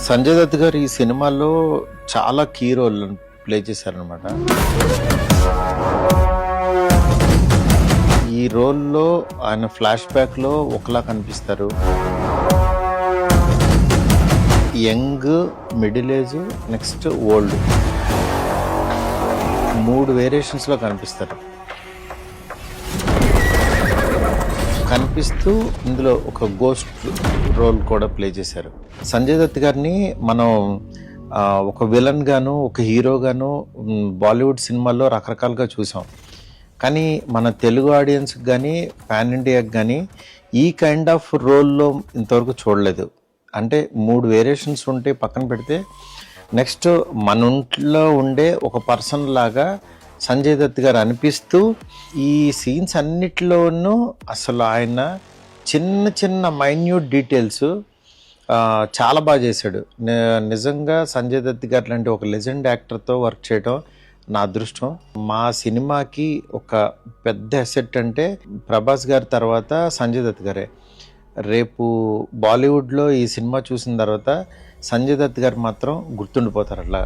సంజయ్ దత్ గారు ఈ సినిమాలో చాలా కీ రోల్ ప్లే చేశారనమాట. ఈ రోల్లో ఆయన ఫ్లాష్ బ్యాక్లో ఒకలా కనిపిస్తారు, young, middle age, next old, 3 వేరియేషన్స్లో కనిపిస్తారు. కనిపిస్తూ ఇందులో ఒక గోస్ట్ రోల్ కూడా ప్లే చేశారు. సంజయ్ దత్ గారిని మనం ఒక విలన్ గాను, ఒక హీరో గాను బాలీవుడ్ సినిమాల్లో రకరకాలుగా చూసాం. కానీ మన తెలుగు ఆడియన్స్కి కానీ పాన్ ఇండియాకి కానీ ఈ కైండ్ ఆఫ్ రోల్లో ఇంతవరకు చూడలేదు. అంటే 3 వేరియేషన్స్ ఉంటే పక్కన పెడితే నెక్స్ట్ మన ఒంట్లో ఉండే ఒక పర్సన్ లాగా సంజయ్ దత్ గారు అనిపిస్తూ ఈ సీన్స్ అన్నిటిలోనూ అసలు ఆయన చిన్న చిన్న మైన్యూట్ డీటెయిల్స్ చాలా బాగా చేశాడు. నిజంగా సంజయ్ దత్ గారు లాంటి ఒక లెజెండ్ యాక్టర్తో వర్క్ చేయడం నా అదృష్టం. మా సినిమాకి ఒక పెద్ద అసెట్ అంటే ప్రభాస్ గారి తర్వాత సంజయ్ దత్ గారే. రేపు బాలీవుడ్లో ఈ సినిమా చూసిన తర్వాత సంజయ్ దత్ గారు మాత్రం గుర్తుండిపోతారు. అట్లా